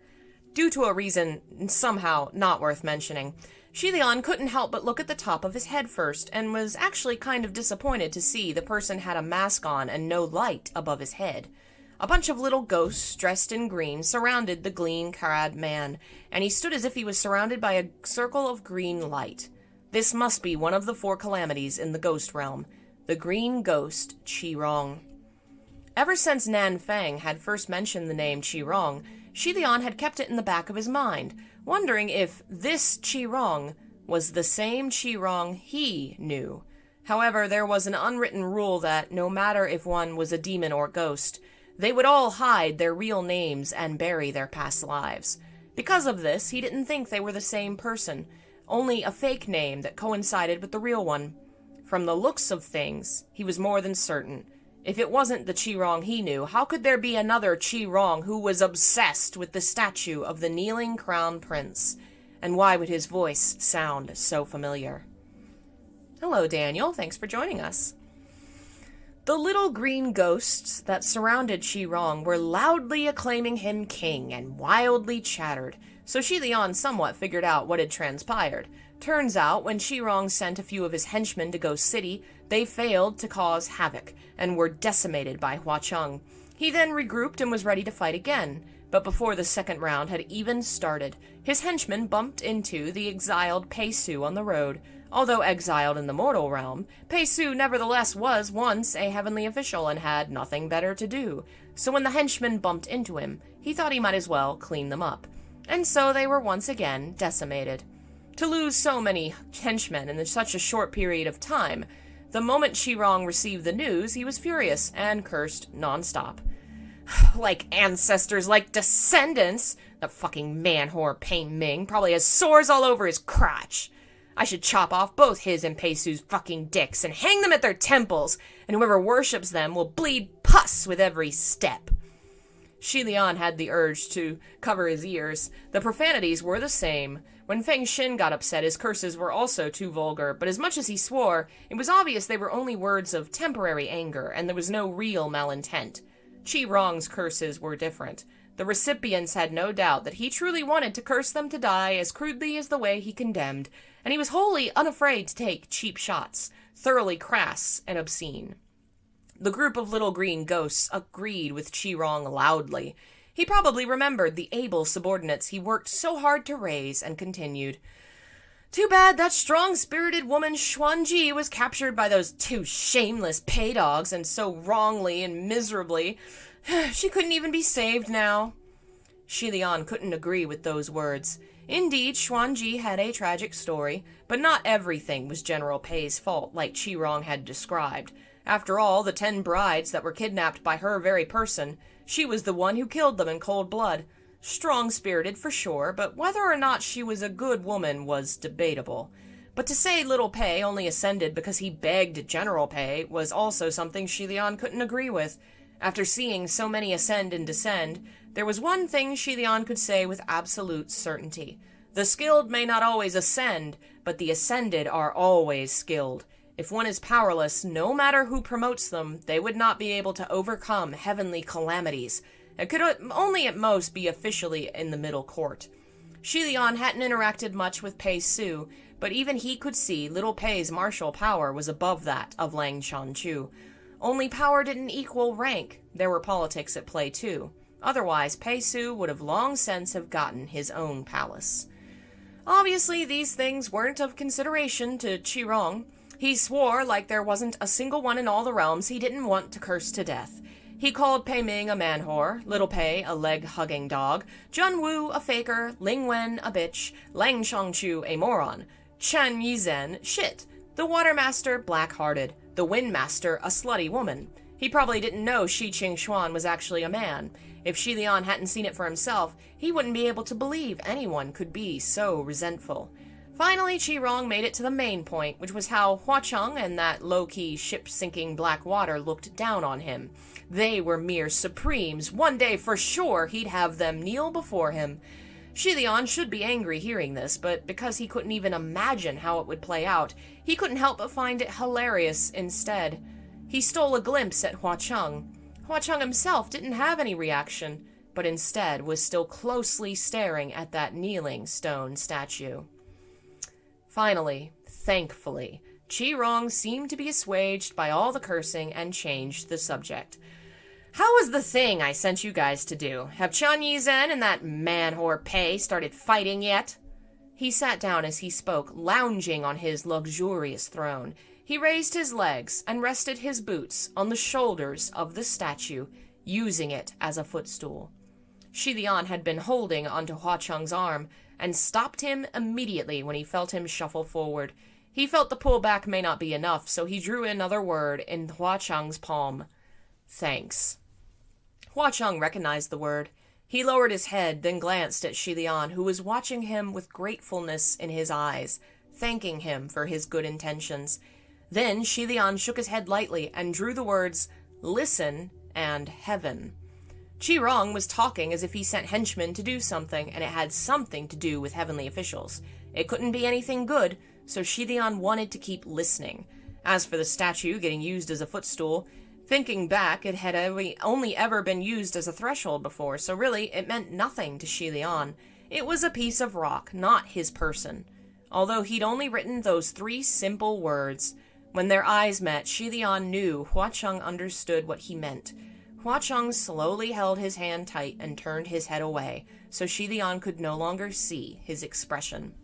Due to a reason somehow not worth mentioning, Shidion couldn't help but look at the top of his head first, and was actually kind of disappointed to see the person had a mask on and no light above his head. A bunch of little ghosts dressed in green surrounded the green-clad man, and he stood as if he was surrounded by a circle of green light. This must be one of the 4 calamities in the ghost realm, the green ghost Qi-Rong. Ever since Nan Feng had first mentioned the name Qi-Rong, Shidion had kept it in the back of his mind, wondering if this Qi-Rong was the same Qi-Rong he knew. However, there was an unwritten rule that, no matter if one was a demon or ghost, they would all hide their real names and bury their past lives. Because of this, he didn't think they were the same person, only a fake name that coincided with the real one. From the looks of things, he was more than certain If it wasn't the Chi-Rong he knew, how could there be another Chi-Rong who was obsessed with the statue of the kneeling crown prince? And why would his voice sound so familiar? Hello, Daniel. Thanks for joining us. The little green ghosts that surrounded Chi-Rong were loudly acclaiming him king and wildly chattered, so Shi Lian somewhat figured out what had transpired. Turns out, when Chi-Rong sent a few of his henchmen to Ghost City, they failed to cause havoc and were decimated by Hua Cheng. He then regrouped and was ready to fight again, but before the second round had even started, his henchmen bumped into the exiled Pei Su on the road. Although exiled in the mortal realm, Pei Su nevertheless was once a heavenly official and had nothing better to do. So when the henchmen bumped into him, he thought he might as well clean them up. And so they were once again decimated. To lose so many henchmen in such a short period of time, the moment Chi-Rong received the news, he was furious and cursed nonstop. Like ancestors, like descendants! The fucking man-whore Pei Ming probably has sores all over his crotch. I should chop off both his and Pei Su's fucking dicks and hang them at their temples, and whoever worships them will bleed pus with every step. Shi Lian had the urge to cover his ears. The profanities were the same. When Feng Xin got upset, his curses were also too vulgar, but as much as he swore, it was obvious they were only words of temporary anger, and there was no real malintent. Chi-Rong's curses were different. The recipients had no doubt that he truly wanted to curse them to die as crudely as the way he condemned, and he was wholly unafraid to take cheap shots, thoroughly crass and obscene. The group of little green ghosts agreed with Chi-Rong loudly. He probably remembered the able subordinates he worked so hard to raise, and continued, "Too bad that strong-spirited woman Xuanji was captured by those two shameless pay dogs, and so wrongly and miserably. She couldn't even be saved now." Shi Lian couldn't agree with those words. Indeed, Xuanji had a tragic story, but not everything was General Pei's fault, like Chi-Rong had described. After all, the 10 brides that were kidnapped by her very person, she was the one who killed them in cold blood. Strong-spirited for sure, but whether or not she was a good woman was debatable. But to say little Pei only ascended because he begged General Pei was also something Shi Lian couldn't agree with. After seeing so many ascend and descend, there was one thing Shi Lian could say with absolute certainty. The skilled may not always ascend, but the ascended are always skilled. If one is powerless, no matter who promotes them, they would not be able to overcome heavenly calamities. It could only at most be officially in the middle court. Shi Lian hadn't interacted much with Pei Su, but even he could see little Pei's martial power was above that of Lang Chanchu. Only power didn't equal rank. There were politics at play too. Otherwise, Pei Su would have long since have gotten his own palace. Obviously, these things weren't of consideration to Chi-Rong. He swore like there wasn't a single one in all the realms he didn't want to curse to death. He called Pei Ming a man-whore, Little Pei a leg-hugging dog, Jun Wu a faker, Ling Wen a bitch, Lang Shangchu a moron, Chen Yizhen shit, the Watermaster black-hearted, the Windmaster a slutty woman. He probably didn't know Shi Qingxuan was actually a man. If Shi Lian hadn't seen it for himself, he wouldn't be able to believe anyone could be so resentful. Finally, Chi-Rong made it to the main point, which was how Hua Cheng and that low-key, ship-sinking Blackwater looked down on him. They were mere supremes. One day, for sure, he'd have them kneel before him. Shi Lian should be angry hearing this, but because he couldn't even imagine how it would play out, he couldn't help but find it hilarious instead. He stole a glimpse at Hua Cheng. Hua Cheng himself didn't have any reaction, but instead was still closely staring at that kneeling stone statue. Finally, thankfully, Chi-Rong seemed to be assuaged by all the cursing and changed the subject. "How was the thing I sent you guys to do? Have Chen Yizhen and that man-whore Pei started fighting yet?" He sat down as he spoke, lounging on his luxurious throne. He raised his legs and rested his boots on the shoulders of the statue, using it as a footstool. Shi Lian had been holding onto Hua Cheng's arm, and stopped him immediately when he felt him shuffle forward. He felt the pullback may not be enough, so he drew another word in Hua Cheng's palm. "Thanks." Hua Cheng recognized the word. He lowered his head, then glanced at Shi Lian, who was watching him with gratefulness in his eyes, thanking him for his good intentions. Then Shi Lian shook his head lightly and drew the words, listen, and heaven. Qi-Rong was talking as if he sent henchmen to do something, and it had something to do with heavenly officials. It couldn't be anything good, so Shi-Lian wanted to keep listening. As for the statue getting used as a footstool, thinking back, it had only ever been used as a threshold before, so really, it meant nothing to Shi-Lian. It was a piece of rock, not his person. Although he'd only written those 3 simple words. When their eyes met, Shi-Lian knew Hua Cheng understood what he meant. Hua Cheng slowly held his hand tight and turned his head away, so Shi-Lian could no longer see his expression.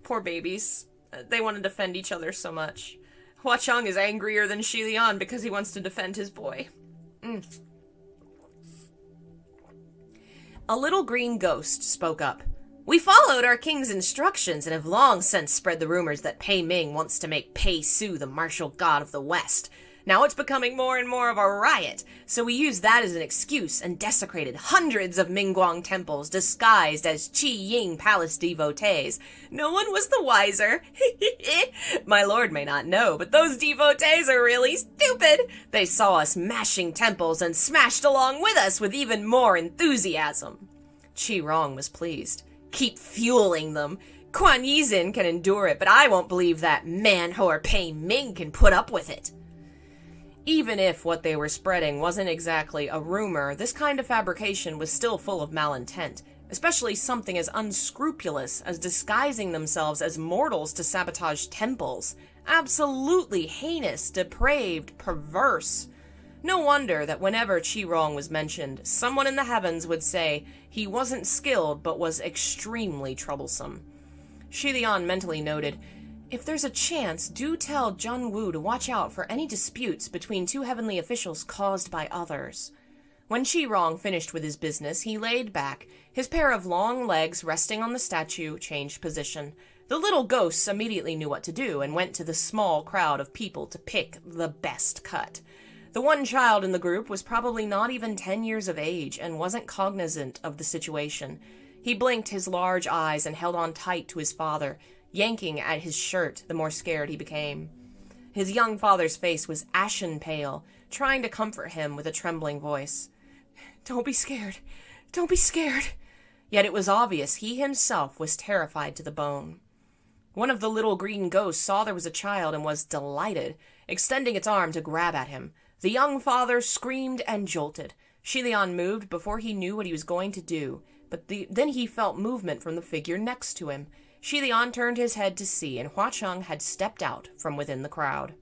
Poor babies. They want to defend each other so much. Hua Cheng is angrier than Shi-Lian because he wants to defend his boy. A little green ghost spoke up. "We followed our king's instructions and have long since spread the rumors that Pei Ming wants to make Pei Su the martial god of the West. Now it's becoming more and more of a riot, so we used that as an excuse and desecrated hundreds of Mingguang temples disguised as Qi Ying Palace devotees. No one was the wiser. My lord may not know, but those devotees are really stupid. They saw us mashing temples and smashed along with us with even more enthusiasm." Qi-Rong was pleased. "Keep fueling them. Kuan Yizin can endure it, but I won't believe that man-whore Pei Ming can put up with it." Even if what they were spreading wasn't exactly a rumor, this kind of fabrication was still full of malintent, especially something as unscrupulous as disguising themselves as mortals to sabotage temples. Absolutely heinous, depraved, perverse. No wonder that whenever Qi-Rong was mentioned, someone in the heavens would say he wasn't skilled but was extremely troublesome. Shi-Lian mentally noted, "If there's a chance, do tell Zheng Wu to watch out for any disputes between 2 heavenly officials caused by others." When Qi-Rong finished with his business, he laid back, his pair of long legs resting on the statue, changed position. The little ghosts immediately knew what to do and went to the small crowd of people to pick the best cut. The one child in the group was probably not even 10 years of age and wasn't cognizant of the situation. He blinked his large eyes and held on tight to his father, yanking at his shirt the more scared he became. His young father's face was ashen pale, trying to comfort him with a trembling voice. "Don't be scared. Don't be scared." Yet it was obvious he himself was terrified to the bone. One of the little green ghosts saw there was a child and was delighted, extending its arm to grab at him. The young father screamed and jolted. Shi-Lian moved before he knew what he was going to do, but then he felt movement from the figure next to him. Shi-Lian turned his head to see, and Hua Cheng had stepped out from within the crowd.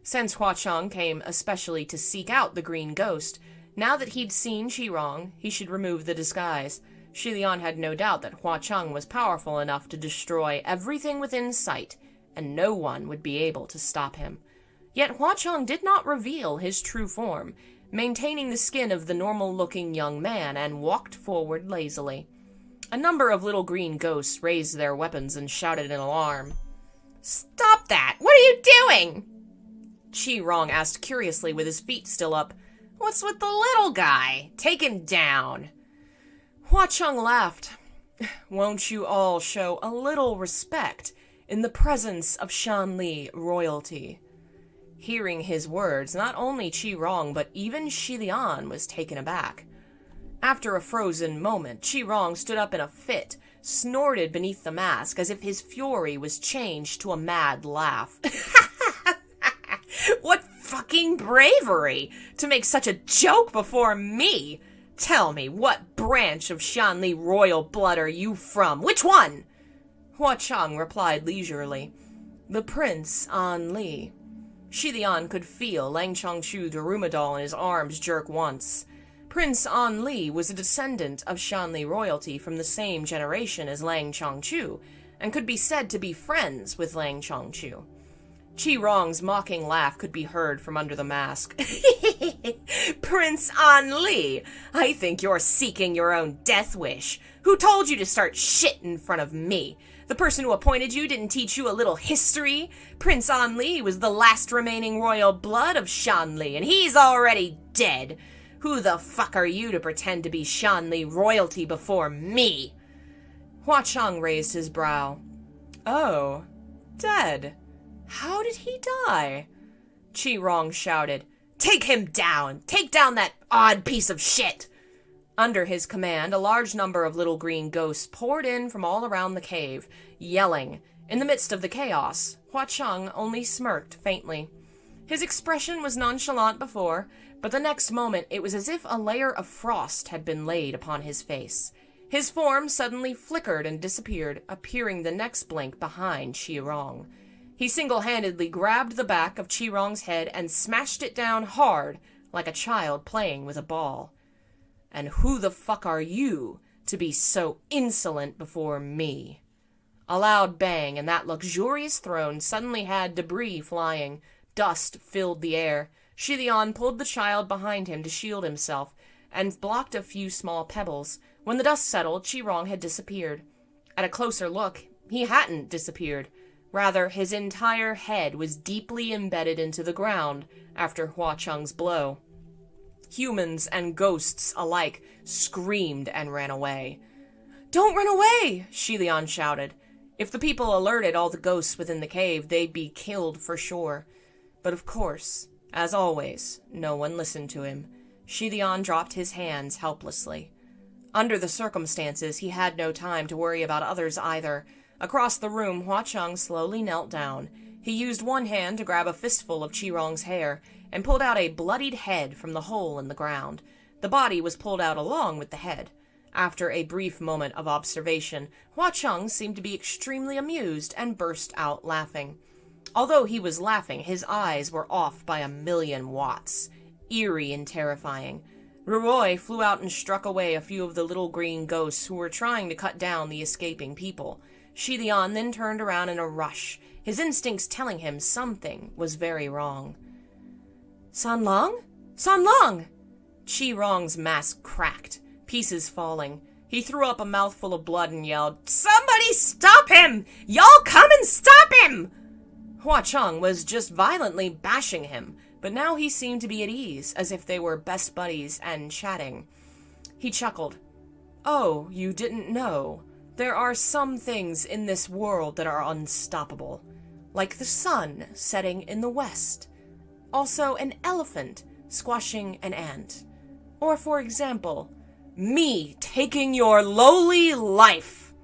Since Hua Cheng came especially to seek out the green ghost, now that he'd seen Qi-Rong, he should remove the disguise. Shi-Lian had no doubt that Hua Cheng was powerful enough to destroy everything within sight, and no one would be able to stop him. Yet Hua Cheng did not reveal his true form, maintaining the skin of the normal-looking young man, and walked forward lazily. A number of little green ghosts raised their weapons and shouted in alarm. "Stop that! What are you doing?" Qi-Rong asked curiously with his feet still up. "What's with the little guy? Take him down." Hua Cheng laughed. "Won't you all show a little respect in the presence of Shanli royalty?" Hearing his words, not only Qi-Rong but even Shi-Lian was taken aback. After a frozen moment, Qi-Rong stood up in a fit, snorted beneath the mask as if his fury was changed to a mad laugh. "What fucking bravery! To make such a joke before me! Tell me, what branch of Shanli royal blood are you from? Which one?" Hua Cheng replied leisurely. "The Prince An Li." Shi-Lian could feel Lang Chongqu Darumidol in his arms jerk once. Prince An Li was a descendant of Shanli royalty from the same generation as Lang Chongqu, and could be said to be friends with Lang Chongqu. Qi-Rong's mocking laugh could be heard from under the mask. "Prince An Li, I think you're seeking your own death wish. Who told you to start shit in front of me? The person who appointed you didn't teach you a little history? Prince An Li was the last remaining royal blood of Shanli, and he's already dead. Who the fuck are you to pretend to be Shanli royalty before me?" Hua Cheng raised his brow. "Oh, dead. How did he die?" Chi-Rong shouted. "Take him down! Take down that odd piece of shit!" Under his command, a large number of little green ghosts poured in from all around the cave, yelling. In the midst of the chaos, Hua Cheng only smirked faintly. His expression was nonchalant before, but the next moment it was as if a layer of frost had been laid upon his face. His form suddenly flickered and disappeared, appearing the next blink behind Chi-Rong. He single-handedly grabbed the back of Chi-Rong's head and smashed it down hard, like a child playing with a ball. "And who the fuck are you to be so insolent before me?" A loud bang, and that luxurious throne suddenly had debris flying. Dust filled the air. Shilian pulled the child behind him to shield himself, and blocked a few small pebbles. When the dust settled, Chi-Rong had disappeared. At a closer look, he hadn't disappeared. Rather, his entire head was deeply embedded into the ground after Hua Cheng's blow. Humans and ghosts alike screamed and ran away. "Don't run away!" Shilian shouted. If the people alerted all the ghosts within the cave, they'd be killed for sure. But of course, as always, no one listened to him. Shilian dropped his hands helplessly. Under the circumstances, he had no time to worry about others either. Across the room, Hua Cheng slowly knelt down. He used one hand to grab a fistful of Chi-Rong's hair, and pulled out a bloodied head from the hole in the ground. The body was pulled out along with the head. After a brief moment of observation, Hua Cheng seemed to be extremely amused and burst out laughing. Although he was laughing, his eyes were off by 1,000,000 watts, eerie and terrifying. Ruroy flew out and struck away a few of the little green ghosts who were trying to cut down the escaping people. Shilian then turned around in a rush, his instincts telling him something was very wrong. "Sanlong? Sanlong!" Chi-Rong's mask cracked, pieces falling. He threw up a mouthful of blood and yelled, "Somebody stop him! Y'all come and stop him!" Hua Cheng was just violently bashing him, but now he seemed to be at ease, as if they were best buddies and chatting. He chuckled. "Oh, you didn't know? There are some things in this world that are unstoppable, like the sun setting in the west. Also an elephant squashing an ant. Or, for example, me taking your lowly life."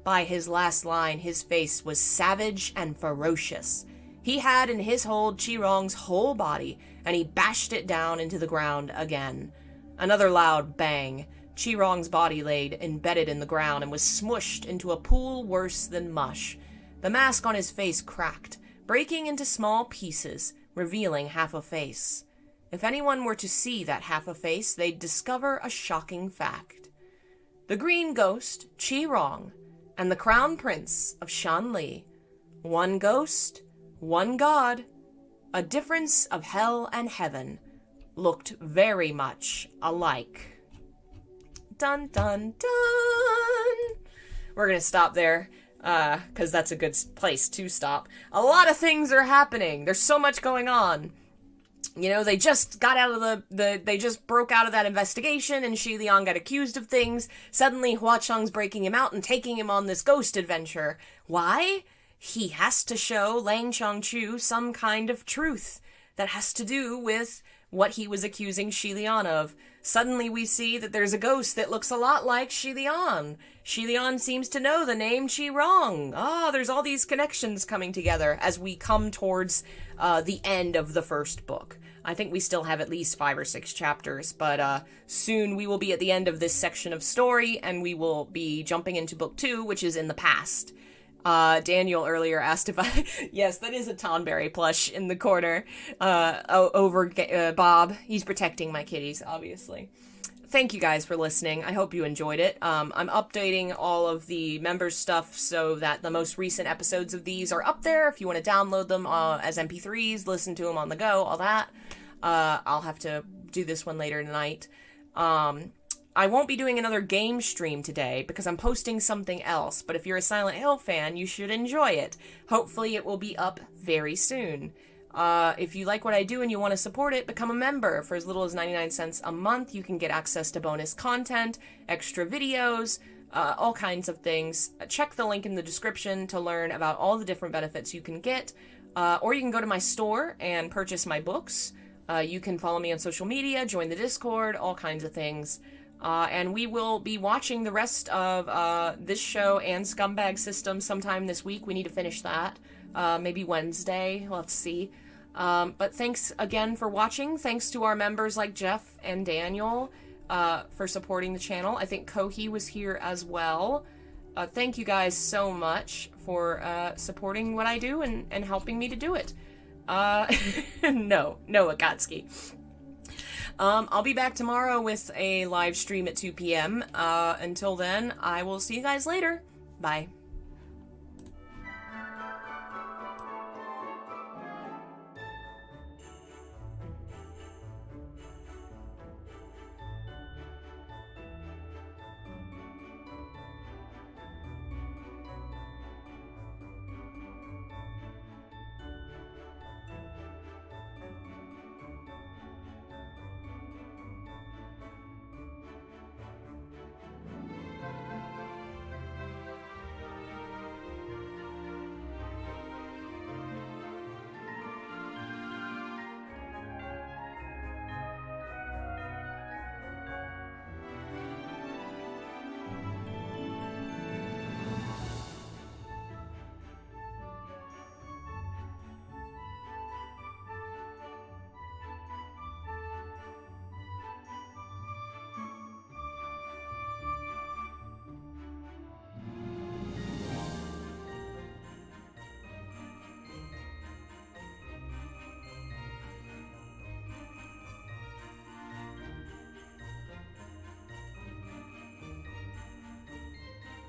By his last line, his face was savage and ferocious. He had in his hold Chi-Rong's whole body, and he bashed it down into the ground again. Another loud bang. Chi-Rong's body laid embedded in the ground and was smushed into a pool worse than mush. The mask on his face cracked, breaking into small pieces, revealing half a face. If anyone were to see that half a face, they'd discover a shocking fact. The green ghost, Chi-Rong, and the crown prince of Shanli. One ghost, one god, a difference of hell and heaven, looked very much alike. Dun dun dun! We're gonna stop there, because that's a good place to stop. A lot of things are happening. There's so much going on. You know, they just got out of they just broke out of that investigation, and Shilian got accused of things. Suddenly, Hua Cheng's breaking him out and taking him on this ghost adventure. Why? He has to show Lang Changchu some kind of truth that has to do with what he was accusing Shilian of. Suddenly we see that there's a ghost that looks a lot like Shilian. Shilian seems to know the name Chi-Rong. There's all these connections coming together as we come towards the end of the first book. I think we still have at least 5 or 6 chapters, but soon we will be at the end of this section of story, and we will be jumping into book 2, which is in the past. Daniel earlier asked if I... Yes, that is a Tonberry plush in the corner over Bob. He's protecting my kitties, obviously. Thank you guys for listening. I hope you enjoyed it. I'm updating all of the members stuff so that the most recent episodes of these are up there. If you want to download them as MP3s, listen to them on the go, all that. I'll have to do this one later tonight. I won't be doing another game stream today because I'm posting something else, but if you're a Silent Hill fan, you should enjoy it. Hopefully it will be up very soon. If you like what I do and you want to support it, become a member. For as little as 99 cents a month, you can get access to bonus content, extra videos, all kinds of things. Check the link in the description to learn about all the different benefits you can get. Or you can go to my store and purchase my books. You can follow me on social media, join the Discord, all kinds of things. And we will be watching the rest of this show and Scumbag System sometime this week. We need to finish that. Maybe Wednesday. We'll have to see. But thanks again for watching. Thanks to our members like Jeff and Daniel for supporting the channel. I think Kohi was here as well. Thank you guys so much for supporting what I do and helping me to do it. No, Akatsuki. I'll be back tomorrow with a live stream at 2 p.m. Until then, I will see you guys later. Bye.